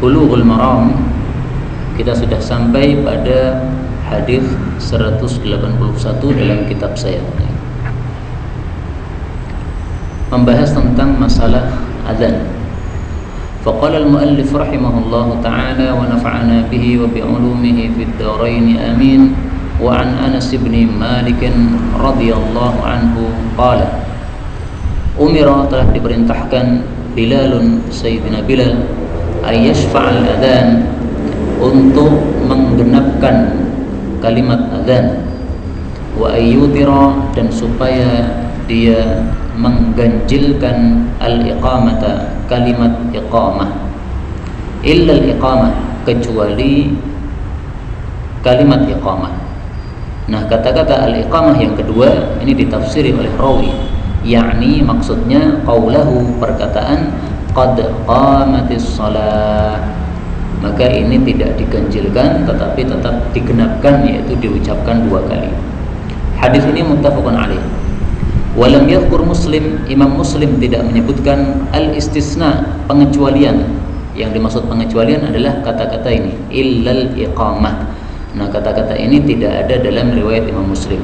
Bulughul Maram, kita sudah sampai pada hadis 181 dalam kitab saya, membahas tentang masalah azan. Faqala al-muallif rahimahullahu ta'ala wa nafa'ana bihi wa bi'ulumihi fid dharain amin. Wa an Anas bin Malik radhiyallahu anhu qala umira, telah diperintahkan Bilalun, Sayyidina Bilal, ayyashfa'al adhan, untuk menggenapkan kalimat adhan, wa ayyutira, dan supaya dia mengganjilkan al-iqamata, kalimat iqamah, illa al-iqamah, kecuali kalimat iqamah. Nah, kata-kata al-iqamah yang kedua ini ditafsiri oleh rawi, yakni maksudnya qaulahu, perkataan qad qamatis shalah, maka ini tidak diganjilkan tetapi tetap digenapkan, yaitu diucapkan 2 kali. Hadis ini muttafaqun alaih. Walam yadhkur Muslim, Imam Muslim tidak menyebutkan al-istisna, pengecualian. Yang dimaksud pengecualian adalah kata-kata ini, illal iqamah. Nah, kata-kata ini tidak ada dalam riwayat Imam Muslim.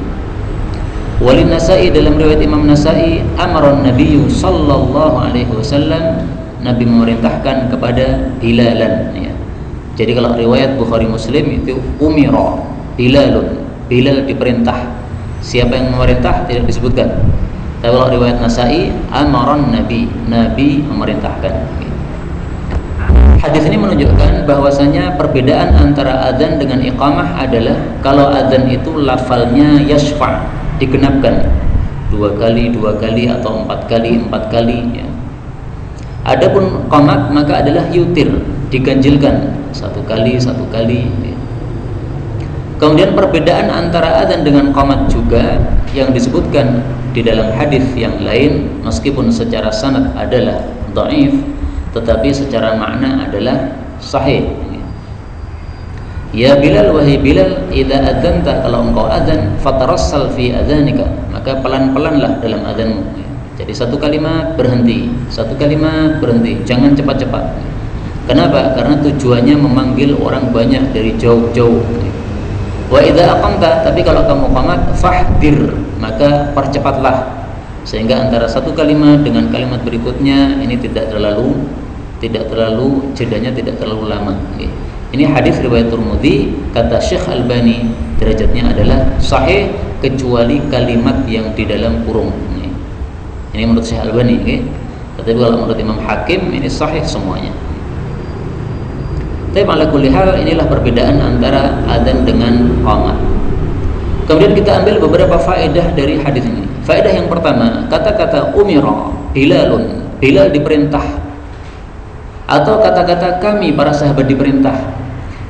Walin Nasa'i, dalam riwayat Imam Nasa'i, amaran Nabiyyu sallallahu alaihi wasallam, Nabi memerintahkan kepada Bilalan, ya. Jadi kalau riwayat Bukhari Muslim itu umira Bilalun, Bilal diperintah. Siapa yang memerintah tidak disebutkan. Tapi kalau riwayat Nasa'i, amaran Nabi, Nabi memerintahkan. Hadis ini menunjukkan bahwasanya perbedaan antara adzan dengan iqamah adalah kalau adzan itu lafalnya yashfa', digenapkan 2 kali, 2 kali, atau 4 kali, 4 kali, ya. Adapun qamat maka adalah yutir, diganjilkan 1 kali, 1 kali, ya. Kemudian perbedaan antara adzan dengan qamat juga yang disebutkan di dalam hadis yang lain, meskipun secara sanad adalah dhaif, tetapi secara makna adalah sahih. Ya Bilal, wahai Bilal, idza adzanta, kalau engkau adzan, fatarassal fi adzanika, maka pelan-pelanlah dalam adzanmu. Jadi 1 kalimat berhenti, 1 kalimat berhenti, jangan cepat-cepat. Kenapa? Karena tujuannya memanggil orang banyak dari jauh-jauh. Wa idza aqamta, tapi kalau kamu qamat, fahdir, maka percepatlah, sehingga antara 1 kalimat dengan kalimat berikutnya ini tidak terlalu jedanya tidak terlalu lama. Ini hadis riwayat Tirmidzi, kata Syekh Albani derajatnya adalah sahih kecuali kalimat yang di dalam kurung. Ini menurut Syekh Albani, tetapi kalau menurut Imam Hakim ini sahih semuanya. Tapi ala kulli hal, inilah perbedaan antara adzan dengan qamat. Kemudian kita ambil beberapa faedah dari hadis ini. Faedah yang pertama, kata-kata umira Bilalun, Bilal diperintah, atau kata-kata kami para sahabat diperintah,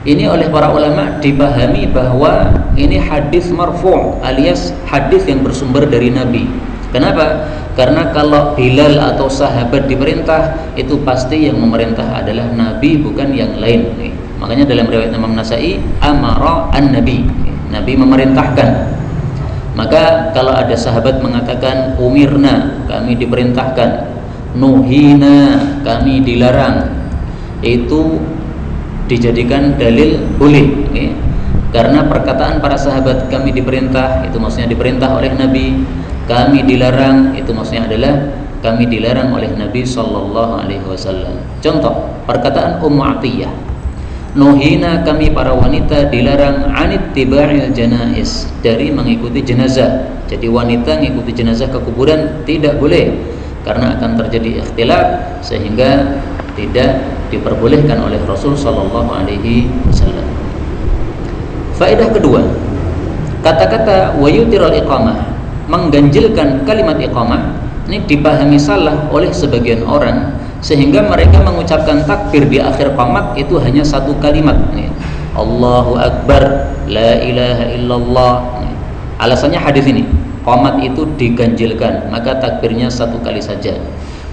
ini oleh para ulama dipahami bahwa ini hadis marfu', alias hadis yang bersumber dari Nabi. Kenapa? Karena kalau Bilal atau sahabat diperintah, itu pasti yang memerintah adalah Nabi, bukan yang lain. Makanya dalam riwayat Imam Nasa'i, amara an-Nabi, Nabi memerintahkan. Maka kalau ada sahabat mengatakan umirna, kami diperintahkan, nuhina, kami dilarang, itu dijadikan dalil boleh, karena perkataan para sahabat kami diperintah, itu maksudnya diperintah oleh Nabi. Kami dilarang, itu maksudnya adalah kami dilarang oleh Nabi sallallahu alaihi wasallam. Contoh, perkataan Ummu Atiyah, nuhina, kami para wanita dilarang anit tiba'il janaiz, dari mengikuti jenazah. Jadi wanita mengikuti jenazah ke kuburan tidak boleh, karena akan terjadi ikhtilaf, sehingga tidak diperbolehkan oleh Rasul sallallahu alaihi wasallam. Faedah kedua, kata-kata wayutirul iqamah, mengganjilkan kalimat iqamah, ini dipahami salah oleh sebagian orang, sehingga mereka mengucapkan takbir di akhir qamat itu hanya 1 kalimat, Allahu Akbar, la ilaha illallah. Alasannya hadis ini, qamat itu diganjilkan, maka takbirnya 1 kali saja.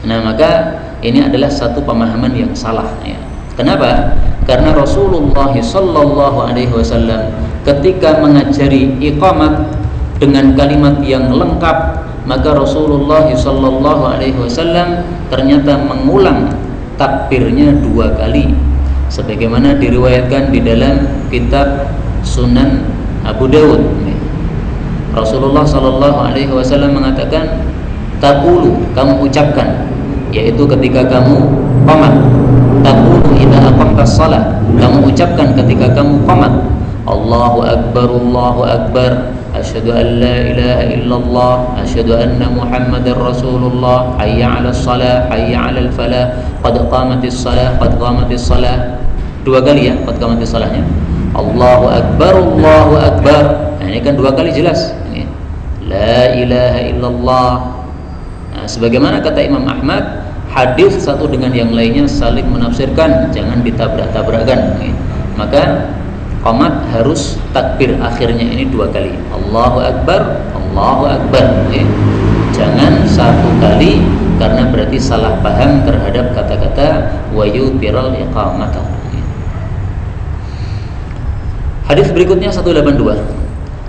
Nah, maka ini adalah satu pemahaman yang salah, ya. Kenapa? Karena Rasulullah sallallahu alaihi wasallam ketika mengajari iqamat dengan kalimat yang lengkap, maka Rasulullah sallallahu alaihi wasallam ternyata mengulang takbirnya 2 kali. sebagaimana diriwayatkan di dalam kitab Sunan Abu Dawud. Rasulullah sallallahu alaihi wasallam mengatakan, taqulu, kamu ucapkan, yaitu ketika kamu qamat. Taqulu idza aqamtas shalah, kamu ucapkan ketika kamu qamat. Allahu akbar, asyhadu an la ilaha illallah, asyhadu anna muhammadar rasulullah, hayya 'alas shalah, hayya 'alal falah, qad qamatis shalah, qad qamatis shalah. Dua kali ya, qad qamatis shalahnya. Allahu akbar. Nah, ini kan dua kali jelas. Ini la ilaha illallah. Nah, sebagaimana kata Imam Ahmad, hadis satu dengan yang lainnya saling menafsirkan, jangan ditabrak-tabrakkan. Maka qamat harus takbir akhirnya ini dua kali. Allahu akbar, Allahu akbar. Jangan satu kali, karena berarti salah paham terhadap kata-kata wa yutiral iqamata. Hadis berikutnya 182.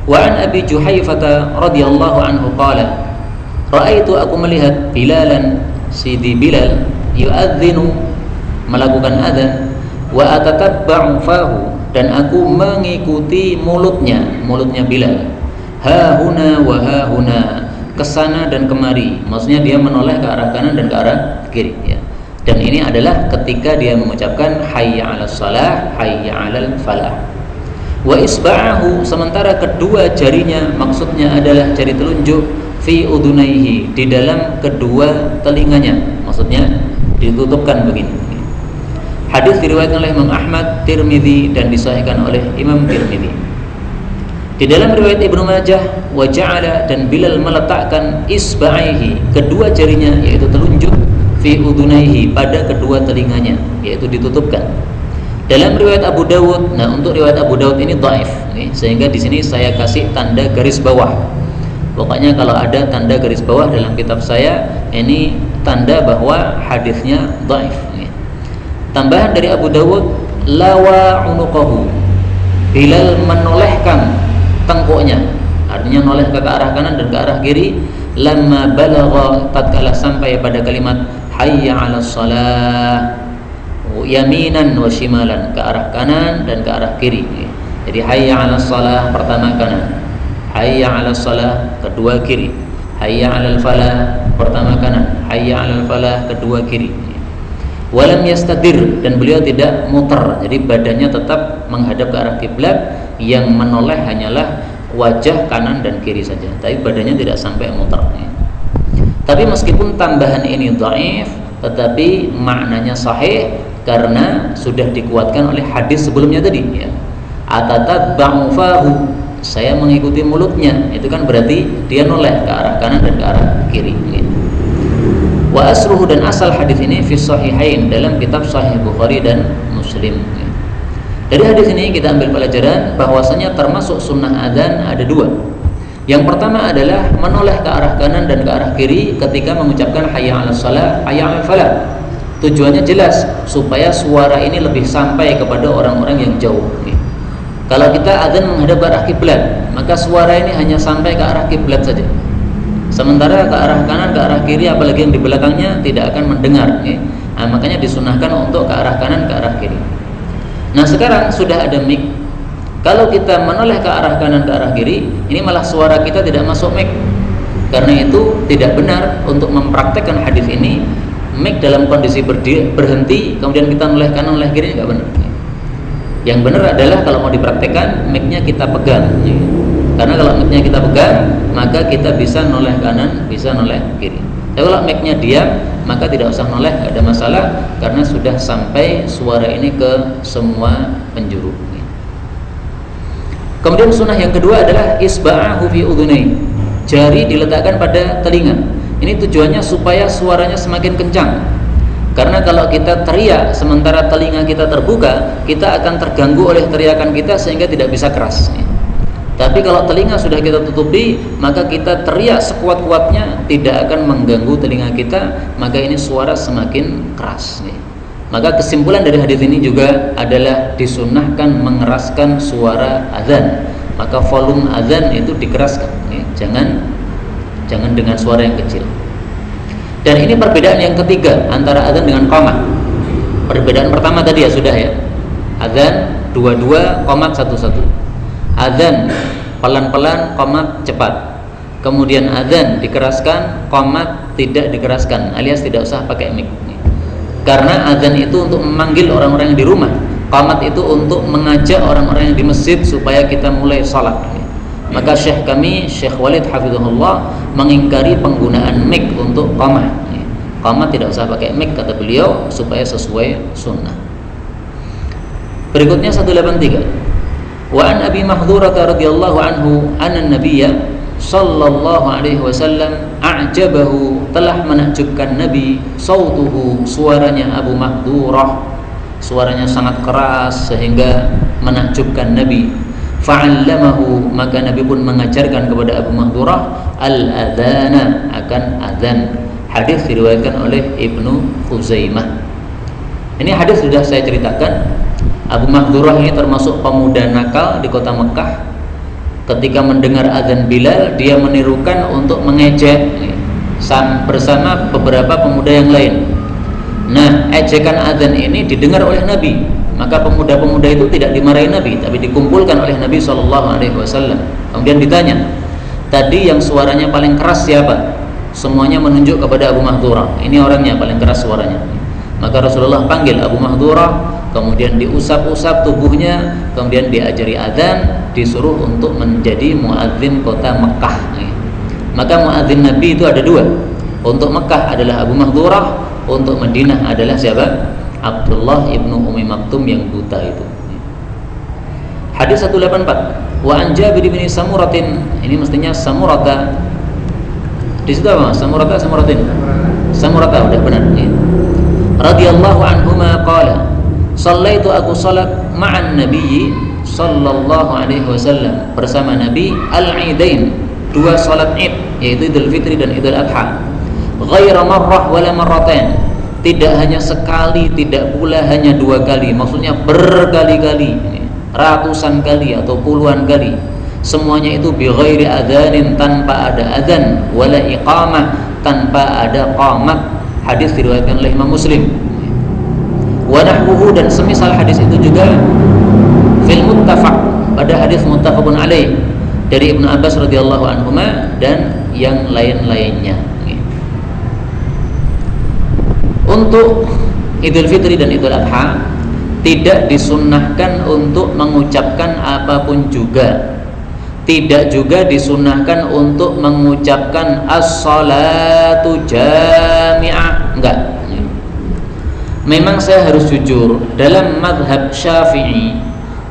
Wa an Abi Juhaifah radhiyallahu anhu qala, ra'aitu, aku melihat Bilalan, Sidi Bilal, yu'adzinu, melakukan adzan, wa atatabba'u fahu, dan aku mengikuti mulutnya Bilal, ha huna wa ha huna, kesana dan kemari, maksudnya dia menoleh ke arah kanan dan ke arah kiri ya. Dan ini adalah ketika dia mengucapkan hayya 'alas shalah, hayya 'alal falah. Wa isba'ahu, sementara kedua jarinya, maksudnya adalah jari telunjuk, fi udunaihi, di dalam kedua telinganya, maksudnya ditutupkan begini. Hadis diriwayatkan oleh Imam Ahmad, Tirmidzi, dan disahihkan oleh Imam Tirmidzi. Di dalam riwayat Ibnu Majah, wa ja'ala, dan Bilal meletakkan isba'aihi, kedua jarinya yaitu telunjuk, fi udunaihi, pada kedua telinganya, yaitu ditutupkan. Dalam riwayat Abu Dawud, nah untuk riwayat Abu Dawud ini dhaif, sehingga di sini saya kasih tanda garis bawah. Pokoknya kalau ada tanda garis bawah dalam kitab saya, ini tanda bahwa hadisnya dhaif. Tambahan dari Abu Dawud, lawa unuqahu, Bilal menolehkan tengkuknya, artinya noleh ke arah kanan dan ke arah kiri. Lamma balagha, tatkala sampai pada kalimat hayya 'alas shalah, yaminan wa shimalan, ke arah kanan dan ke arah kiri. Jadi hayya 'alas shalah pertama kanan, hayya 'alas shalah kedua kiri, hayya 'alal falah pertama kanan, hayya 'alal falah kedua kiri. Walam yastadir, dan beliau tidak muter, jadi badannya tetap menghadap ke arah kiblat, yang menoleh hanyalah wajah kanan dan kiri saja, tapi badannya tidak sampai muter. Tapi meskipun tambahan ini dhaif, tetapi maknanya sahih karena sudah dikuatkan oleh hadis sebelumnya tadi ya. Atatabba'u fahu, saya mengikuti mulutnya, itu kan berarti dia noleh ke arah kanan dan ke arah kiri ya. Wa asruhu, dan asal hadis ini fi sahihain, dalam kitab Sahih Bukhari dan Muslim ya. Dari hadis ini kita ambil pelajaran bahwasanya termasuk sunnah adzan ada dua. Yang pertama adalah menoleh ke arah kanan dan ke arah kiri ketika mengucapkan hayya 'alas shalah, hayya 'alal falah. Tujuannya jelas, supaya suara ini lebih sampai kepada orang-orang yang jauh. Kalau kita adzan menghadap ke arah kiblat, maka suara ini hanya sampai ke arah kiblat saja. Sementara ke arah kanan, ke arah kiri, apalagi yang di belakangnya tidak akan mendengar. Nah, makanya disunahkan untuk ke arah kanan, ke arah kiri. Nah sekarang sudah ada mic. Kalau kita menoleh ke arah kanan, ke arah kiri, ini malah suara kita tidak masuk mic. Karena itu tidak benar untuk mempraktekkan hadis ini. Mic dalam kondisi berhenti, kemudian kita noleh kanan, noleh kiri, nggak benar. Yang benar adalah kalau mau dipraktekkan, mic-nya kita pegang. Karena kalau mic-nya kita pegang, maka kita bisa noleh kanan, bisa noleh kiri. Tapi kalau mic-nya diam, maka tidak usah noleh, nggak ada masalah, karena sudah sampai suara ini ke semua penjuru. Kemudian sunnah yang kedua adalah isba'ahu fi udhunai, jari diletakkan pada telinga. Ini tujuannya supaya suaranya semakin kencang. Karena kalau kita teriak sementara telinga kita terbuka, kita akan terganggu oleh teriakan kita sehingga tidak bisa keras. Tapi kalau telinga sudah kita tutupi, maka kita teriak sekuat-kuatnya tidak akan mengganggu telinga kita, maka ini suara semakin keras. Maka kesimpulan dari hadis ini juga adalah disunnahkan mengeraskan suara azan. Maka volume azan itu dikeraskan, jangan dengan suara yang kecil. Dan ini perbedaan yang ketiga antara azan dengan qamah. Perbedaan pertama tadi ya sudah ya, Adzan 22, qomat 11. Adzan pelan-pelan, qomat cepat. Kemudian adzan dikeraskan, qomat tidak dikeraskan, alias tidak usah pakai mic. Karena adzan itu untuk memanggil orang-orang yang di rumah, qomat itu untuk mengajak orang-orang yang di masjid supaya kita mulai salat. Maka Syekh kami, Syekh Walid hafizahullah, mengingkari penggunaan mic untuk qomat. Qomat tidak usah pakai mic kata beliau supaya sesuai sunnah. Berikutnya 183. Wa an Abi Mahdhurah radhiyallahu anhu anna Nabiyya sallallahu alaihi wasallam a'jabahu, telah menakjubkan Nabi, sautuhu, suaranya Abu Mahdhurah, suaranya sangat keras sehingga menakjubkan Nabi. Fa'allamahu, maka Nabi pun mengajarkan kepada Abu Mahdhurah al-adhana, akan adzan. Hadis diriwayatkan oleh Ibnu Khuzaimah. Ini hadis sudah saya ceritakan. Abu Mahdhurah ini termasuk pemuda nakal di kota Mekah. Ketika mendengar adzan Bilal, dia menirukan untuk mengejek bersama beberapa pemuda yang lain. Nah, ejekan adzan ini didengar oleh Nabi. Maka pemuda-pemuda itu tidak dimarahi Nabi, tapi dikumpulkan oleh Nabi SAW. Kemudian ditanya, tadi yang suaranya paling keras siapa? Semuanya menunjuk kepada Abu Mahdhurah. Ini orangnya paling keras suaranya. Maka Rasulullah panggil Abu Mahdhurah, kemudian diusap-usap tubuhnya, kemudian diajari adzan, disuruh untuk menjadi muadzin kota Mekah. Maka muadzin Nabi itu ada dua. Untuk Mekah adalah Abu Mahdhurah, untuk Madinah adalah siapa? Abdullah ibnu Ummi Maktum yang buta itu. Hadis 184. Wa an Jabir bin Samuratin, ini mestinya Samurata. Di situ apa? Samurata, Samuratin. Samurata, udah benar. Radhiyallahu anhuma qala, shallaitu, aku salat ma'an nabiyyi sallallahu alaihi wasallam, bersama Nabi, al-Idain, dua salat Id, yaitu Idul Fitri dan Idul Adha. Ghaira marrah wala marratain, tidak hanya sekali, tidak pula hanya dua kali, maksudnya berkali-kali, ratusan kali atau puluhan kali. Semuanya itu bi ghairi adzanin, tanpa ada adzan, wala iqamah, tanpa ada qamat. Hadis diriwayatkan oleh Imam Muslim. Wa nahwuhu, dan semisal hadis itu juga fil muttafaq, pada hadis muttafaqun alaih dari Ibnu Abbas radhiyallahu anhuma dan yang lain-lainnya. Untuk Idul Fitri dan Idul Adha tidak disunnahkan untuk mengucapkan apapun juga. Tidak juga disunnahkan untuk mengucapkan as-salatu jami'ah. Enggak. Memang saya harus jujur, dalam mazhab Syafi'i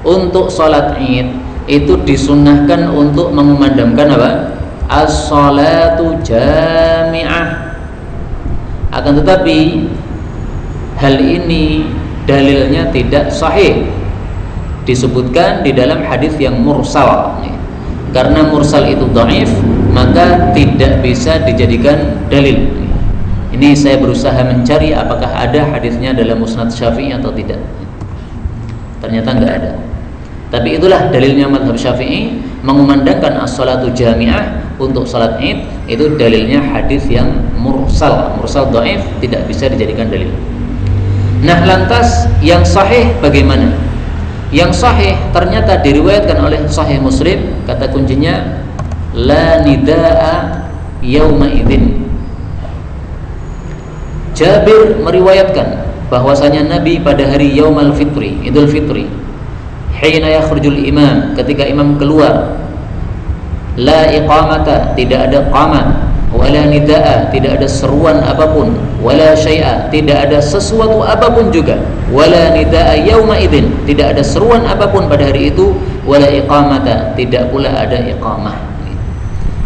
untuk salat Id itu disunnahkan untuk mengumandangkan apa? As-salatu jami'ah. Akan tetapi hal ini dalilnya tidak sahih, disebutkan di dalam hadis yang mursal. Karena mursal itu dhaif, maka tidak bisa dijadikan dalil. Ini saya berusaha mencari apakah ada hadisnya dalam Musnad Syafi'i atau tidak. Ternyata enggak ada. Tapi itulah dalilnya mazhab Syafi'i, mengumandangkan as-salatu jami'ah untuk salat Id, itu dalilnya hadis yang mursal. Mursal dhaif, tidak bisa dijadikan dalil. Nah, lantas yang sahih bagaimana? Yang sahih ternyata diriwayatkan oleh Sahih Muslim, kata kuncinya la nidaa yauma idzin. Jabir meriwayatkan bahwasanya Nabi pada hari Yaumal Fitri, Idul Fitri, hina yakhrujul imam, ketika imam keluar, la iqamata, tidak ada qamat, wala nidaa, tidak ada seruan apapun, wala syai'a, tidak ada sesuatu apapun juga, wala nidaa yauma idzin, tidak ada seruan apapun pada hari itu, wala iqamata, tidak pula ada iqamah.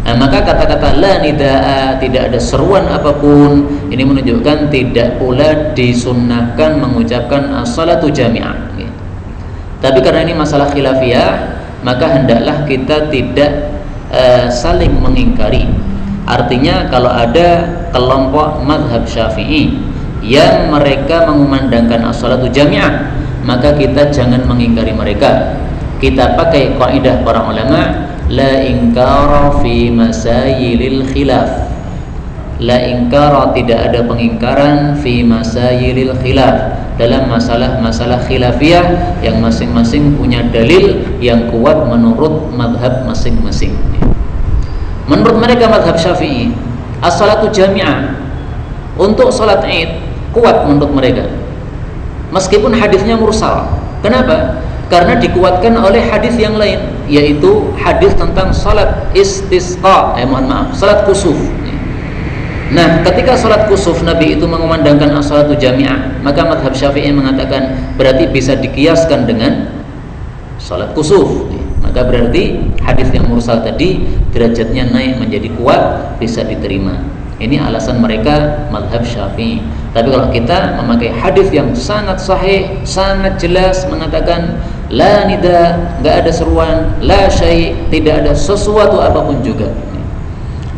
Nah, maka kata-kata la nidaa, tidak ada seruan apapun, ini menunjukkan tidak pula disunnahkan mengucapkan as-salatu jami'ah. Tapi karena ini masalah khilafiyah, maka hendaklah kita tidak saling mengingkari. Artinya kalau ada kelompok mazhab Syafi'i yang mereka mengumandangkan as-salatu jami'ah, maka kita jangan mengingkari mereka. Kita pakai kaidah para ulama, la inkara fi masayilil khilaf. La inkara, tidak ada pengingkaran, fi masayilil khilaf, dalam masalah-masalah khilafiyah yang masing-masing punya dalil yang kuat menurut mazhab masing-masing. Menurut mereka mazhab Syafi'i, as-salatu jami'ah untuk salat Id kuat menurut mereka. Meskipun hadisnya mursal. Kenapa? Karena dikuatkan oleh hadis yang lain, yaitu hadis tentang salat istisqa, salat kusuf. Nah, ketika salat kusuf Nabi itu mengumandangkan as-salatu jami'ah, maka mazhab Syafi'i mengatakan berarti bisa dikiaskan dengan salat kusuf. Maka berarti hadis yang mursal tadi derajatnya naik menjadi kuat, bisa diterima. Ini alasan mereka mazhab Syafi'i. Tapi kalau kita memakai hadis yang sangat sahih, sangat jelas mengatakan la nida, enggak ada seruan, la syai', tidak ada sesuatu apapun juga.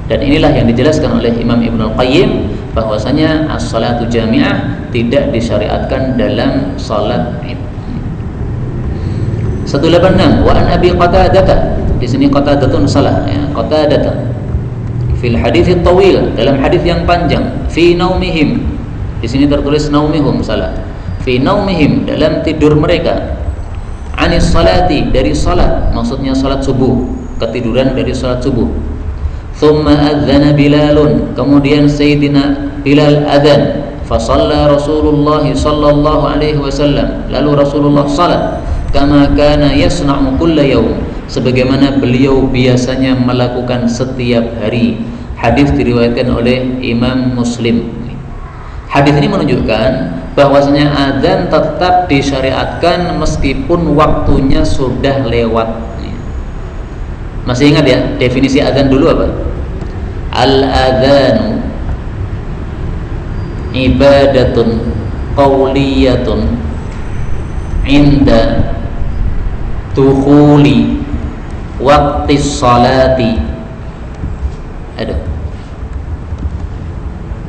Dan inilah yang dijelaskan oleh Imam Ibnul Qayyim bahwasanya as-salatu jami'ah tidak disyariatkan dalam salat Id. 186 wa an Abi Qatadah, di sini Qatadatun salah ya, Qatadah fil hadits at-tawil, dalam hadis yang panjang, fi naumihim, di sini tertulis naumihum, salah, fi naumihim, dalam tidur mereka, anis salati, dari salat, maksudnya salat subuh, ketiduran dari salat subuh. Thumma adzana Bilalun, kemudian Sayyidina Bilal adzan, fa shalla Rasulullah sallallahu alaihi wasallam, lalu Rasulullah salat kama kana yasna'u kulla yaum, sebagaimana beliau biasanya melakukan setiap hari. Hadis diriwayatkan oleh Imam Muslim. Hadis ini menunjukkan bahwasanya adzan tetap disyariatkan meskipun waktunya sudah lewat. Masih ingat ya definisi adzan dulu apa? Al-adzanu ibadatun qauliyatun inda dukhuli waqti sholati. Ada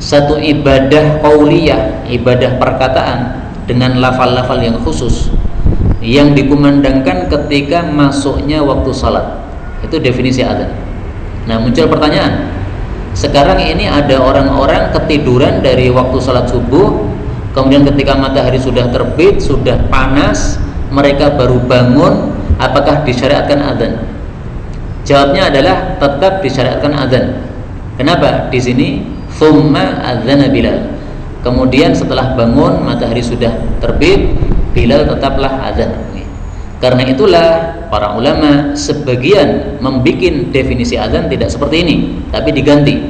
satu ibadah qauliyah, ibadah perkataan dengan lafal-lafal yang khusus yang dikumandangkan ketika masuknya waktu salat. Itu definisi adzan. Nah, muncul pertanyaan, sekarang ini ada orang-orang ketiduran dari waktu salat subuh, kemudian ketika matahari sudah terbit, sudah panas, mereka baru bangun, apakah disyariatkan adzan? Jawabnya adalah tetap disyariatkan adzan. Kenapa? Di sini thumma adzana Bilal. Kemudian setelah bangun matahari sudah terbit, Bilal tetaplah adzan. Karena itulah para ulama sebagian membikin definisi adzan tidak seperti ini, tapi diganti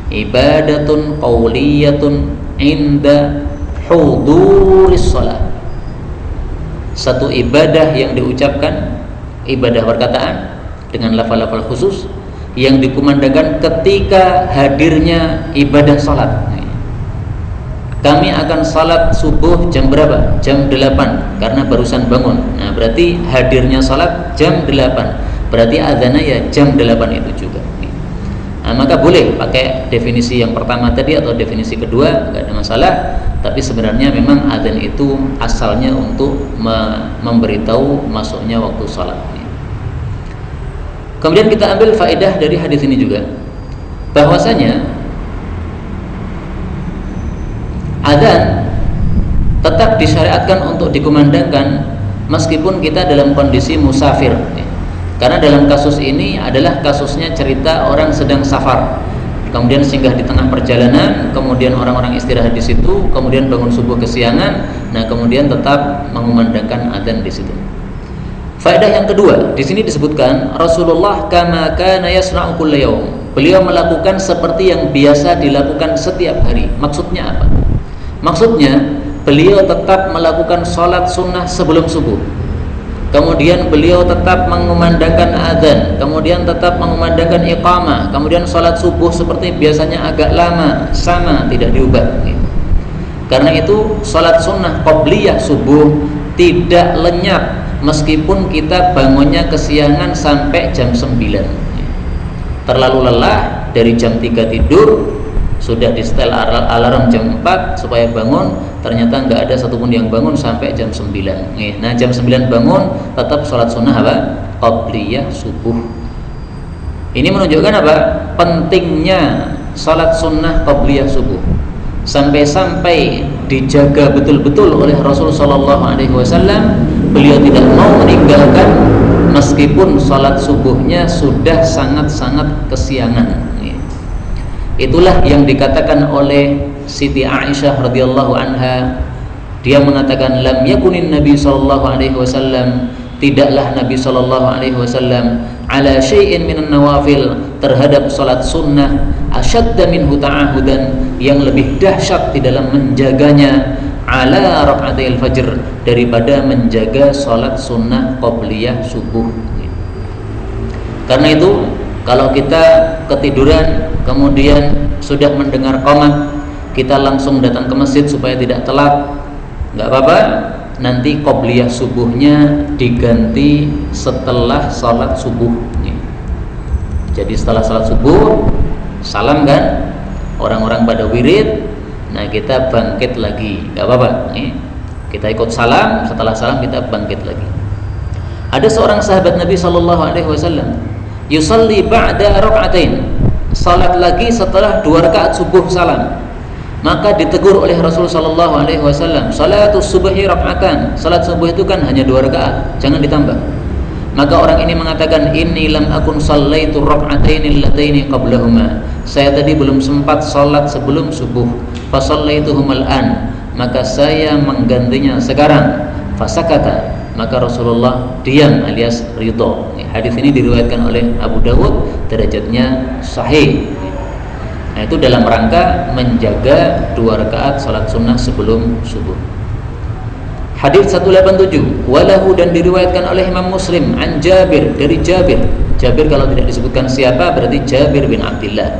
ibadatun qauliyatun inda huduris shalah. Satu ibadah yang diucapkan, ibadah perkataan dengan lafal-lafal khusus yang dikumandangkan ketika hadirnya ibadah salat. Kami akan salat subuh jam berapa? Jam 8 karena barusan bangun. Nah, berarti hadirnya salat jam 8. Berarti adzannya ya jam 8 itu juga. Nah, maka boleh pakai definisi yang pertama tadi atau definisi kedua, enggak ada masalah. Tapi sebenarnya memang adzan itu asalnya untuk memberitahu masuknya waktu salat. Kemudian kita ambil faedah dari hadis ini juga, bahwasanya adzan tetap disyariatkan untuk dikumandangkan meskipun kita dalam kondisi musafir. Karena dalam kasus ini adalah kasusnya cerita orang sedang safar, kemudian singgah di tengah perjalanan, kemudian orang-orang istirahat di situ, kemudian bangun subuh kesiangan, nah kemudian tetap mengumandangkan adzan di situ. Faedah yang kedua, di sini disebutkan Rasulullah kama kana yasna'u kulla yaum. Beliau melakukan seperti yang biasa dilakukan setiap hari. Maksudnya apa? Maksudnya beliau tetap melakukan sholat sunnah sebelum subuh, kemudian beliau tetap mengumandangkan adzan, kemudian tetap mengumandangkan iqamah, kemudian sholat subuh seperti biasanya agak lama, sama, tidak diubah. Karena itu sholat sunnah qabliyah subuh tidak lenyap meskipun kita bangunnya kesiangan sampai jam 9. Terlalu lelah, dari jam 3 tidur, sudah di setel alarm jam 4 supaya bangun, ternyata nggak ada satupun yang bangun sampai jam 9. Nah, jam 9 bangun, tetap sholat sunnah apa? Qabliyah subuh. Ini menunjukkan apa? Pentingnya sholat sunnah qabliyah subuh. Sampai-sampai dijaga betul-betul oleh Rasul sallallahu alaihi wasallam. Beliau tidak mau meninggalkan meskipun salat subuhnya sudah sangat-sangat kesiangan. Itulah yang dikatakan oleh Siti Aisyah radhiyallahu anha. Dia mengatakan lam yakunin Nabi sallallahu alaihi wasallam, tidaklah Nabi sallallahu alaihi wasallam ala syai'in minan nawafil, terhadap salat sunnah, asyadda minhu ta'ahudan, yang lebih dahsyat di dalam menjaganya, ala raka'atil fajr, daripada menjaga salat sunnah qabliyah subuh. Karena itu kalau kita ketiduran kemudian sudah mendengar qomat, kita langsung datang ke masjid supaya tidak telat, nggak apa-apa. Nanti qobliyah subuhnya diganti setelah salat subuh. Jadi setelah salat subuh, salam kan, orang-orang pada wirid, nah kita bangkit lagi, nggak apa-apa. Kita ikut salam, setelah salam kita bangkit lagi. Ada seorang sahabat Nabi sallallahu alaihi wasallam, yusalli ba'da raka'atain, salat lagi setelah 2 rakaat subuh salam. Maka ditegur oleh Rasul sallallahu alaihi wasallam, salatus subhi raka'atan, salat subuh itu kan hanya 2 rakaat, jangan ditambah. Maka orang ini mengatakan, inni lam akun sallaitu raka'ataini allataini qablahuma, saya tadi belum sempat salat sebelum subuh, fa sallaituhumal an, maka saya menggantinya sekarang. Fasakata, maka Rasulullah diam alias ridho. Hadis ini diriwayatkan oleh Abu Dawud, derajatnya sahih. Nah, itu dalam rangka menjaga 2 rakaat salat sunnah sebelum subuh. Hadis 187, walahu, dan diriwayatkan oleh Imam Muslim an Jabir, dari Jabir. Jabir kalau tidak disebutkan siapa berarti Jabir bin Abdullah.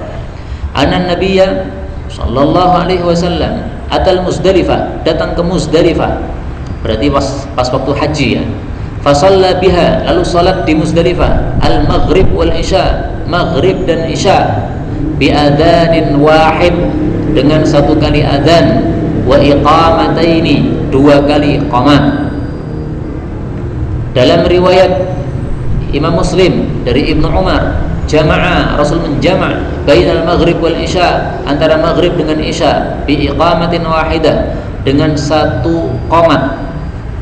Anan Nabiyya sallallahu alaihi wasallam atal Muzdalifah, datang ke Muzdalifah. Berarti pas waktu haji ya. Fasalla biha, lalu salat di Muzdalifah, al-maghrib wal isya, maghrib dan isya, bi adzanin wahid, dengan 1 kali adzan, wa iqamataini, 2 kali iqamah. Dalam riwayat Imam Muslim dari Ibnu Umar, jama'a, Rasul menjama' bainal maghrib wal isya, antara maghrib dengan isya, bi iqamatin wahidah, dengan 1 qomat.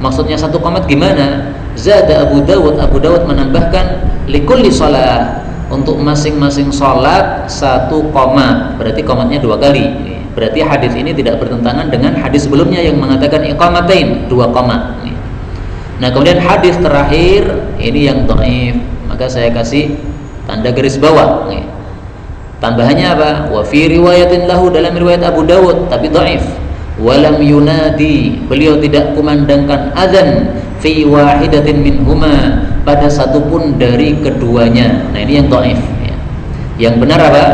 Maksudnya 1 qomat gimana? Zada Abu Dawud menambahkan likulli shalah, untuk masing-masing sholat 1 qomat, berarti qomatnya 2 kali. Berarti hadis ini tidak bertentangan dengan hadis sebelumnya yang mengatakan iqamatain, 2 qomat. Nah, kemudian hadis terakhir ini yang dhaif, maka saya kasih tanda garis bawah. Tambahannya apa? Wa fi riwayatin lahu, dalam riwayat Abu Dawud tapi dhaif. Walam yunadi, beliau tidak kumandangkan azan fi wahidatin minhuma, pada 1 pun dari keduanya. Nah, ini yang dhaif ya. Yang benar apa?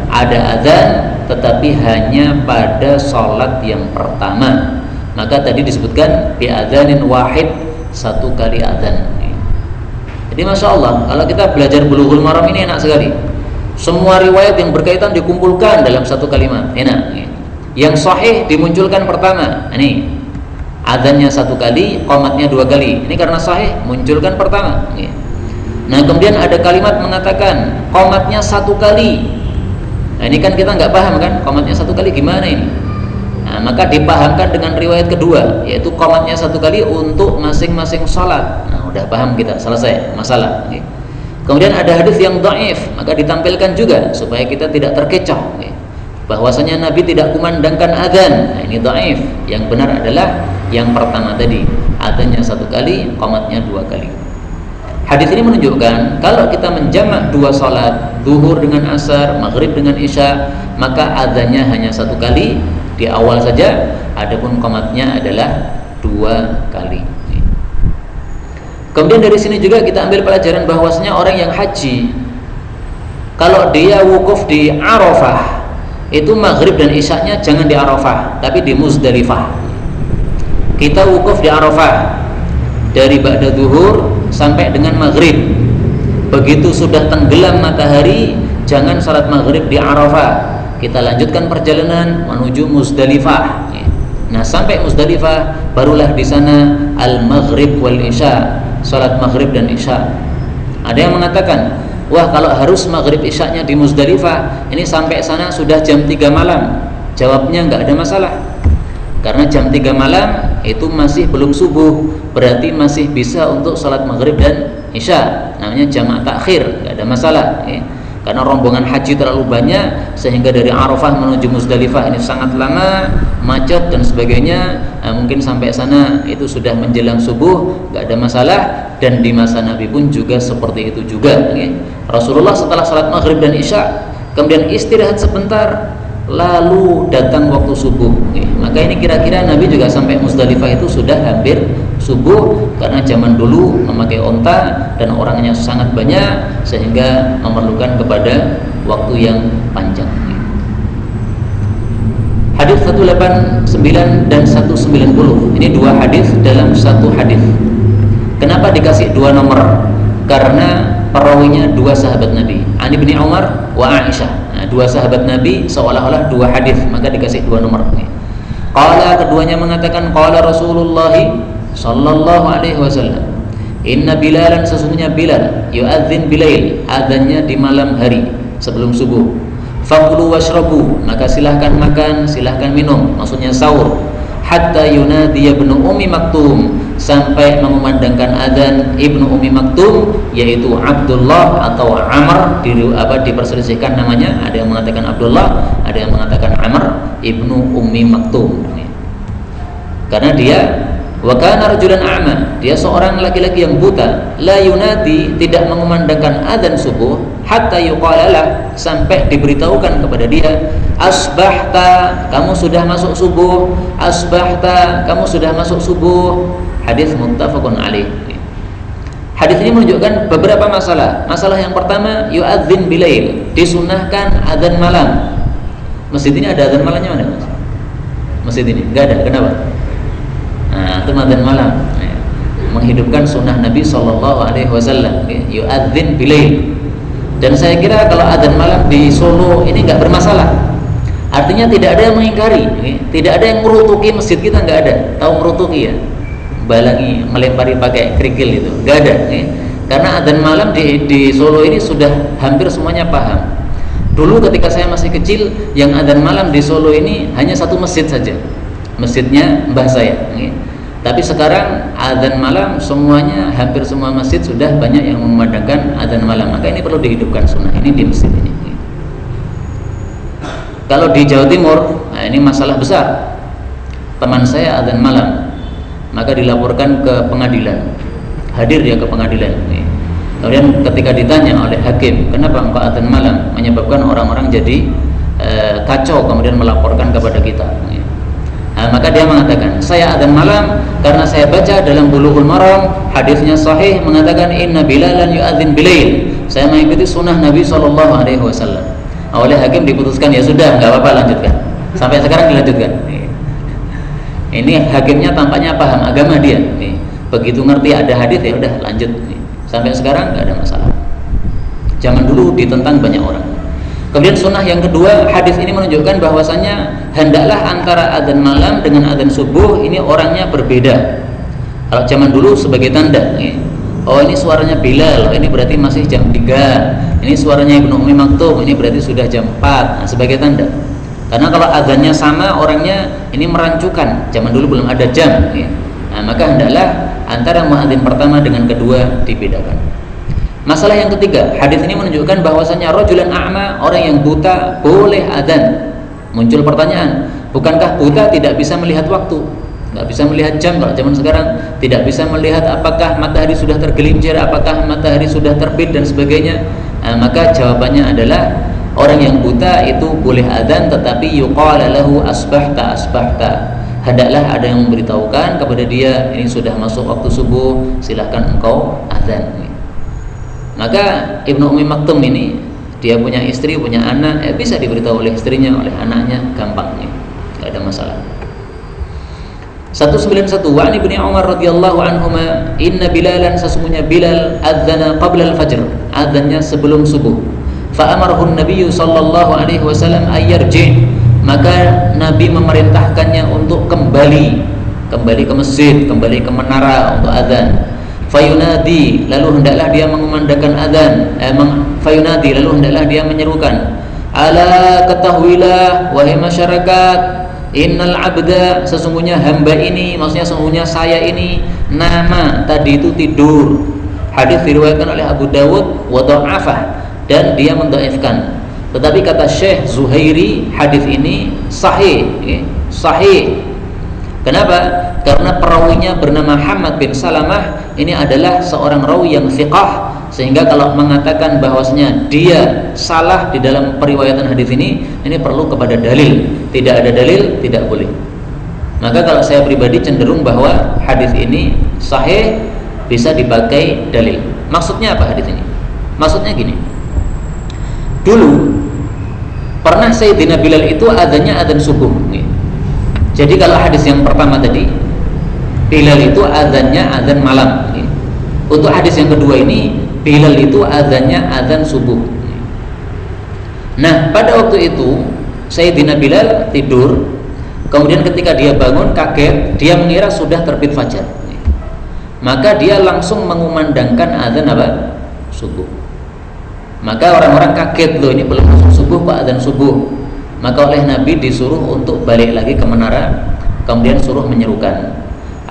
Ada azan tetapi hanya pada salat yang pertama. Maka tadi disebutkan bi adzanin wahid, 1 kali azan. Jadi Masya Allah, kalau kita belajar Bulughul Maram ini enak sekali. Semua riwayat yang berkaitan dikumpulkan dalam 1 kalimat, enak ya. Yang sahih dimunculkan pertama, ini adzannya 1 kali, qomatnya 2 kali. Ini karena sahih, munculkan pertama. Nah, kemudian ada kalimat mengatakan qomatnya 1 kali. Nah, ini kan kita nggak paham kan, qomatnya 1 kali gimana ini? Nah, maka dipahamkan dengan riwayat kedua, yaitu qomatnya 1 kali untuk masing-masing sholat. Nah, udah paham kita, selesai masalah. Kemudian ada hadis yang dhaif, maka ditampilkan juga supaya kita tidak terkecoh. Bahwasanya Nabi tidak kumandangkan adzan. Nah, ini dhaif. Yang benar adalah yang pertama tadi, adzannya 1 kali, qomatnya 2 kali. Hadis ini menunjukkan kalau kita menjamak 2 salat, zuhur dengan asar, maghrib dengan isya, maka adzannya hanya 1 kali di awal saja, adapun qomatnya adalah 2 kali. Kemudian dari sini juga kita ambil pelajaran bahwasanya orang yang haji, kalau dia wukuf di Arafah, itu maghrib dan isyanya jangan di Arafah, tapi di Muzdalifah. Kita wukuf di Arafah dari ba'da zuhur sampai dengan maghrib. Begitu sudah tenggelam matahari, jangan salat maghrib di Arafah. Kita lanjutkan perjalanan menuju Muzdalifah. Nah, sampai Muzdalifah barulah di sana al-maghrib wal isya, salat maghrib dan isya. Ada yang mengatakan, wah, kalau harus maghrib isyanya di Muzdalifah, ini sampai sana sudah jam 3 malam. Jawabnya nggak ada masalah. Karena jam 3 malam itu masih belum subuh, berarti masih bisa untuk salat maghrib dan isya, namanya jamak takhir, tidak ada masalah ya. Karena rombongan haji terlalu banyak sehingga dari Arafah menuju Muzdalifah ini sangat lama, macet dan sebagainya. Mungkin sampai sana itu sudah menjelang subuh, tidak ada masalah. Dan di masa Nabi pun juga seperti itu juga ya. Rasulullah setelah salat maghrib dan isya kemudian istirahat sebentar, lalu datang waktu subuh ya. Maka ini kira-kira Nabi juga sampai Muzdalifah itu sudah hampir subuh, karena zaman dulu memakai onta dan orangnya sangat banyak sehingga memerlukan kepada waktu yang panjang. Hadis 189 dan 190 ini dua hadis dalam satu hadis. Kenapa dikasih dua nomor? Karena perawinya dua sahabat Nabi, An bin Umar wa Aisyah. Nah, dua sahabat Nabi seolah-olah dua hadis, maka dikasih dua nomor. Qala, keduanya mengatakan qala Rasulullah sallallahu alaihi wasallam, inna Bilalan, sesungguhnya Bilal, yu'adzin bilail, adzannya di malam hari sebelum subuh. Fakulu washrabu, maka silahkan makan, silahkan minum, maksudnya sahur. Hatta yunadi ibnu Ummi Maktum, sampai mengumandangkan adzan Ibnu Ummi Maktum, yaitu Abdullah atau Amr, diperselisihkan namanya, ada yang mengatakan Abdullah, ada yang mengatakan Amr Ibnu Ummi Maktum. Karena dia wa kana rajulan a'ma, dia seorang laki-laki yang buta, la yunadi, tidak mengumandangkan adzan subuh, hatta yuqalalah, sampai diberitahukan kepada dia, asbahta, kamu sudah masuk subuh, asbahta, kamu sudah masuk subuh. Hadis muttafaqun alaih. Hadis ini menunjukkan beberapa masalah. Masalah yang pertama, yu'adzin bilail, disunahkan adzan malam. Masjid ini ada adzan malamnya mana, Mas? Masjid ini enggak ada. Kenapa? Nah, itu adzan malam ya. Menghidupkan sunnah Nabi SAW, yu'adzin bilail. Dan saya kira kalau adzan malam di Solo ini enggak bermasalah. Artinya tidak ada yang mengingkari ya. Tidak ada yang merutuki masjid kita, enggak ada. Tahu merutuki ya? Balangi, melempari pakai kerikil itu, enggak ada ya. Karena adzan malam di Solo ini sudah hampir semuanya paham. Dulu ketika saya masih kecil, yang adzan malam di Solo ini hanya satu masjid saja, masjidnya mbah saya ya. Tapi sekarang adzan malam semuanya, hampir semua masjid sudah banyak yang memandangkan adzan malam. Maka ini perlu dihidupkan sunnah ini di masjid ini ya. Kalau di Jawa Timur, nah ini masalah besar. Teman saya adzan malam, maka dilaporkan ke pengadilan, hadir dia ke pengadilan. Kemudian ketika ditanya oleh hakim, kenapa engkau adzan malam, menyebabkan orang-orang jadi kacau, kemudian melaporkan kepada kita. Nah, maka dia mengatakan, saya adzan malam karena saya baca dalam Bulughul Maram, hadisnya sahih mengatakan inna Bilalan yu'adzin bilail. Saya mengikuti sunnah Nabi SAW. Oleh hakim diputuskan, ya sudah, nggak apa-apa, lanjutkan. Sampai sekarang dilanjutkan. Ini hakimnya tampaknya paham agama dia. Begitu ngerti ada hadis, ya udah lanjut. Sampai sekarang nggak ada masalah. Zaman dulu ditentang banyak orang. Kemudian sunnah yang kedua, hadis ini menunjukkan bahwasannya hendaklah antara adzan malam dengan adzan subuh ini orangnya berbeda. Kalau zaman dulu sebagai tanda, oh ini suaranya Bilal, ini berarti masih jam 3. Ini suaranya Ibnu Ummi Maktum, ini berarti sudah jam 4. Nah, sebagai tanda. Karena kalau adzannya sama, orangnya ini merancukan. Zaman dulu belum ada jam ya. Nah, maka hendaklah antara muadzin pertama dengan kedua dibedakan. Masalah yang ketiga, hadis ini menunjukkan bahwasanya rajulan a'ma, orang yang buta boleh adzan. Muncul pertanyaan, bukankah buta tidak bisa melihat waktu? Nggak bisa melihat jam kalau zaman sekarang, tidak bisa melihat apakah matahari sudah tergelincir, apakah matahari sudah terbit dan sebagainya. Nah, maka jawabannya adalah orang yang buta itu boleh adzan, tetapi yuqala lahu asbahta asbahta. Hendaklah ada yang memberitahukan kepada dia, ini sudah masuk waktu subuh, silahkan engkau adzan. Maka Ibnu Ummi Maktum ini, dia punya istri, punya anak, bisa diberitahu oleh istrinya, oleh anaknya, gampangnya, tidak ada masalah. 191 wa an Ibnu Umar radhiyallahu anhuma, inna Bilalan, sesungguhnya Bilal adzana qabla al-fajr, adzannya sebelum subuh. Fa amarahu an-nabiy sallallahu alaihi wasallam ayyarji, maka Nabi memerintahkannya untuk kembali ke masjid, kembali ke menara untuk adzan. Fayunadi, lalu hendaklah dia mengumandangkan adzan. Fayunadi, lalu hendaklah dia menyerukan, ala ketahuilah wahai masyarakat, Innal abda, sesungguhnya hamba ini, maksudnya sesungguhnya saya ini, nama tadi itu tidur. Hadis diriwayatkan oleh Abu Dawud wa dha'afah, dan dia mendhaifkan. Tetapi kata Syekh Zuhairi, hadis ini sahih, sahih. Kenapa? Karena perawinya bernama Hamad bin Salamah, ini adalah seorang rawi yang thiqah, sehingga kalau mengatakan bahwasanya dia salah di dalam periwayatan hadis ini perlu kepada dalil. Tidak ada dalil, tidak boleh. Maka kalau saya pribadi cenderung bahwa hadis ini sahih, bisa dipakai dalil. Maksudnya apa hadis ini? Maksudnya gini. Dulu pernah Sayyidina Bilal itu adzannya adzan subuh. Jadi kalau hadis yang pertama tadi, Bilal itu adzannya adzan malam. Untuk hadis yang kedua ini, Bilal itu adzannya adzan subuh. Nah, pada waktu itu Sayyidina Bilal tidur, kemudian ketika dia bangun kaget, dia mengira sudah terbit fajar. Maka dia langsung mengumandangkan adzan apa? Subuh. Maka orang-orang kaget, loh ini belum masuk subuh kok adzan subuh. Maka oleh Nabi disuruh untuk balik lagi ke menara, kemudian suruh menyerukan,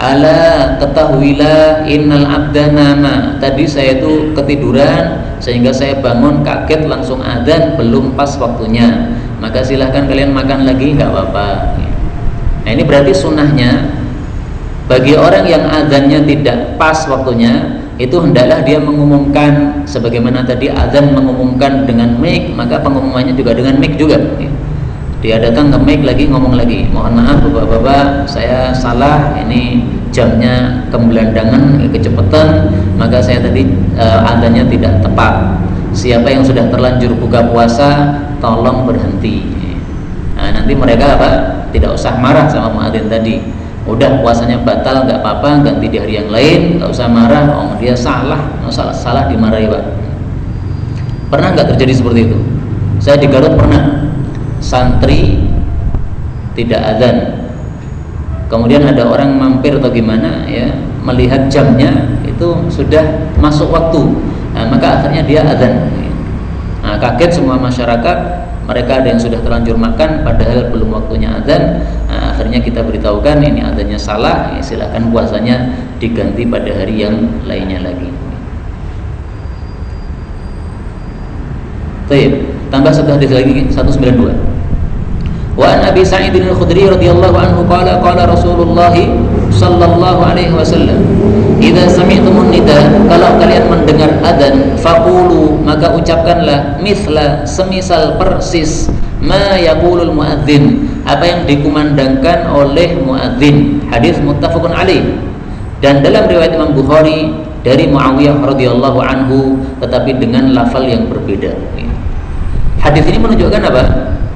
ala ketahuilah innal abda nama. Tadi saya itu ketiduran sehingga saya bangun kaget langsung adzan, belum pas waktunya. Maka silahkan kalian makan lagi, nggak apa-apa. Nah ini berarti sunnahnya bagi orang yang adzannya tidak pas waktunya, itu hendaklah dia mengumumkan sebagaimana tadi adzan mengumumkan dengan mic, maka pengumumannya juga dengan mic juga. Dia datang ke mic lagi, ngomong lagi, mohon maaf bapak-bapak, saya salah, ini jamnya kebelandangan, kecepatan, maka saya tadi adzannya tidak tepat. Siapa yang sudah terlanjur buka puasa, tolong berhenti. Nah, nanti mereka apa? Tidak usah marah sama muadzin tadi. Udah puasanya batal, nggak apa-apa, ganti di hari yang lain, nggak usah marah. Oh dia salah, salah dimarahi pak. Pernah nggak terjadi seperti itu? Saya di Garut pernah. Santri tidak adzan, kemudian ada orang mampir atau gimana ya, melihat jamnya itu sudah masuk waktu, nah, maka akhirnya dia adzan. Nah, kaget semua masyarakat, mereka ada yang sudah terlanjur makan padahal belum waktunya adzan. Nah, akhirnya kita beritahukan ini adzannya salah, ya, silakan puasanya diganti pada hari yang lainnya lagi. Baik. Tambah satu hadis lagi 192. Wa an Abi Sa'id al-Khudri radhiyallahu anhu qala qala Rasulullah sallallahu alaihi wasallam, "Idza sami'tumun nida, kalau kalian mendengar adzan, faqulu, maka ucapkanlah mithla, semisal persis ma yaqulul muadzin, apa yang dikumandangkan oleh muadzin." Hadis muttafaqun alaih. Dan dalam riwayat Imam Bukhari dari Muawiyah radhiyallahu anhu, tetapi dengan lafal yang berbeda. Hadis ini menunjukkan apa?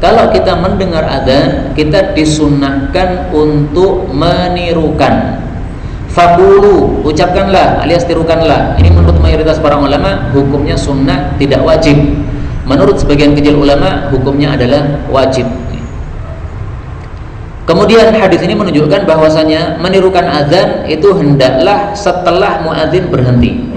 Kalau kita mendengar adzan, kita disunnahkan untuk menirukan. Faqulu, ucapkanlah alias tirukanlah. Ini menurut mayoritas para ulama hukumnya sunnah, tidak wajib. Menurut sebagian kecil ulama hukumnya adalah wajib. Kemudian hadis ini menunjukkan bahwasanya menirukan adzan itu hendaklah setelah muadzin berhenti.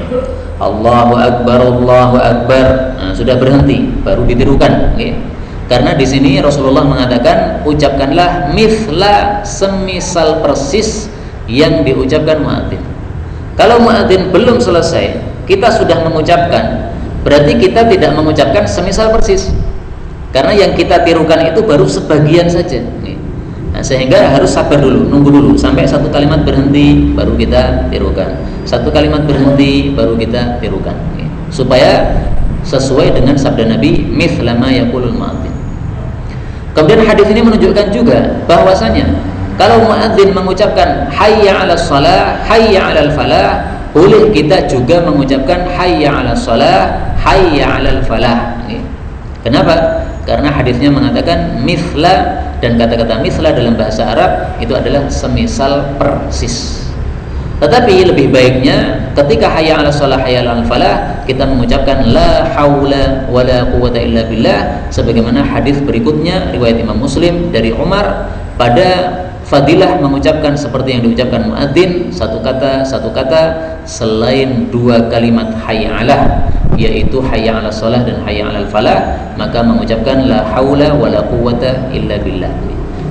Allahu Akbar, Allahu Akbar. Nah, sudah berhenti baru ditirukan, okay. Karena di sini Rasulullah mengatakan ucapkanlah mithla, semisal persis yang diucapkan muadzin. Kalau muadzin belum selesai, kita sudah mengucapkan, berarti kita tidak mengucapkan semisal persis. Karena yang kita tirukan itu baru sebagian saja, okay. Nah, sehingga harus sabar dulu, nunggu dulu sampai satu kalimat berhenti baru kita tirukan. Satu kalimat berhenti baru kita tirukan, okay. Supaya sesuai dengan sabda Nabi mithla ma yaqulul muadzin. Kemudian hadis ini menunjukkan juga bahwasanya kalau muadzin mengucapkan hayya 'alas shalah, hayya 'alal falah, boleh kita juga mengucapkan hayya 'alas shalah, hayya 'alal falah, okay. Kenapa? Karena hadisnya mengatakan mithla, dan kata-kata mithla dalam bahasa Arab itu adalah semisal persis. Tetapi lebih baiknya ketika hayya 'alas shalah, hayya 'alal falah, kita mengucapkan la haula wala quwwata illa billah, sebagaimana hadis berikutnya riwayat Imam Muslim dari Umar pada fadilah mengucapkan seperti yang diucapkan muadzin, satu kata selain dua kalimat hayya 'alah, yaitu hayya 'alas shalah dan hayya 'alal falah, maka mengucapkan la haula wala quwwata illa billah.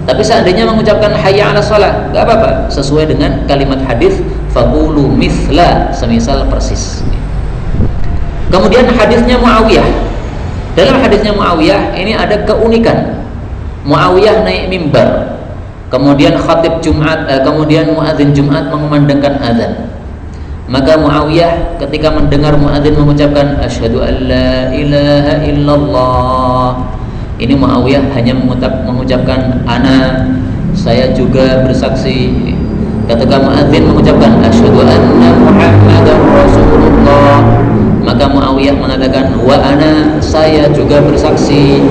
Tapi seandainya mengucapkan hayya 'alas shalah, enggak apa-apa, sesuai dengan kalimat hadis faqulu mithla, semisal persis. Kemudian hadisnya Muawiyah. Dalam hadisnya Muawiyah ini ada keunikan. Muawiyah naik mimbar, kemudian khatib Jumat, kemudian muadzin Jumat mengumandangkan azan. Maka Muawiyah ketika mendengar muadzin mengucapkan asyhadu an la ilaha illallah, ini Muawiyah hanya mengucapkan ana, saya juga bersaksi. Ketika muadzin mengucapkan asyhadu anna Muhammadar Rasulullah, maka Muawiyah mengatakan wa ana, saya juga bersaksi.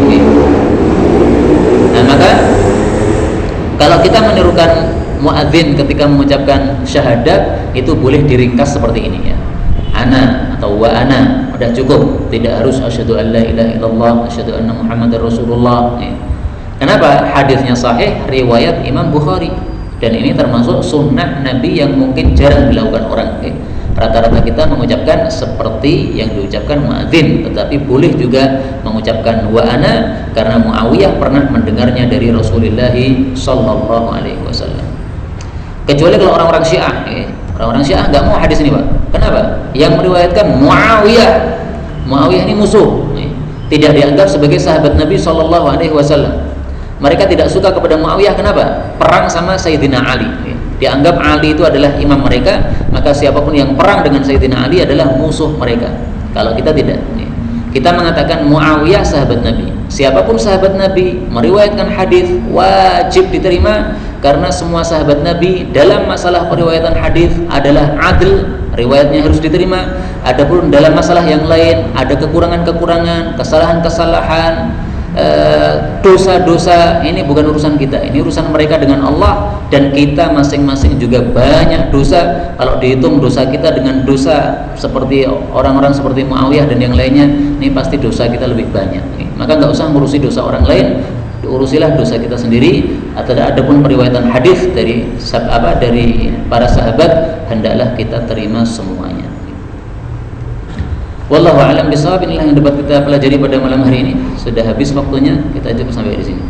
Nah, maka kalau kita menirukan muadzin ketika mengucapkan syahadat, itu boleh diringkas seperti ini ya. Ana atau wa ana, udah cukup, tidak harus asyhadu an la ilaha illallah, asyhadu anna Muhammadar Rasulullah. Kenapa? Hadisnya sahih, riwayat Imam Bukhari, dan ini termasuk sunnah Nabi yang mungkin jarang dilakukan orang. Rata-rata kita mengucapkan seperti yang diucapkan muadzin, tetapi boleh juga mengucapkan wa ana karena Muawiyah pernah mendengarnya dari Rasulullah sallallahu alaihi wasallam. Kecuali kalau orang-orang Syiah, orang-orang Syiah nggak mau hadis ini, Pak. Kenapa? Yang meriwayatkan Muawiyah. Muawiyah ini musuh, tidak dianggap sebagai sahabat Nabi sallallahu alaihi wasallam. Mereka tidak suka kepada Muawiyah. Kenapa? Perang sama Sayyidina Ali. Dianggap Ali itu adalah imam mereka, maka siapapun yang perang dengan Sayyidina Ali adalah musuh mereka. Kalau kita tidak, kita mengatakan Muawiyah sahabat Nabi. Siapapun sahabat Nabi meriwayatkan hadis wajib diterima, karena semua sahabat Nabi dalam masalah periwayatan hadis adalah adil, riwayatnya harus diterima. Adapun dalam masalah yang lain ada kekurangan-kekurangan, kesalahan-kesalahan, dosa-dosa, ini bukan urusan kita, ini urusan mereka dengan Allah, dan kita masing-masing juga banyak dosa. Kalau dihitung dosa kita dengan dosa seperti orang-orang seperti Muawiyah dan yang lainnya, ini pasti dosa kita lebih banyak. Maka nggak usah ngurusi dosa orang lain, urusilah dosa kita sendiri. Atau adapun periwayatan hadis dari para sahabat, hendaklah kita terima semuanya. Wallahu a'lam bishawab. Inilah yang dapat kita pelajari pada malam hari ini. Sudah habis waktunya, kita cukup sampai di sini.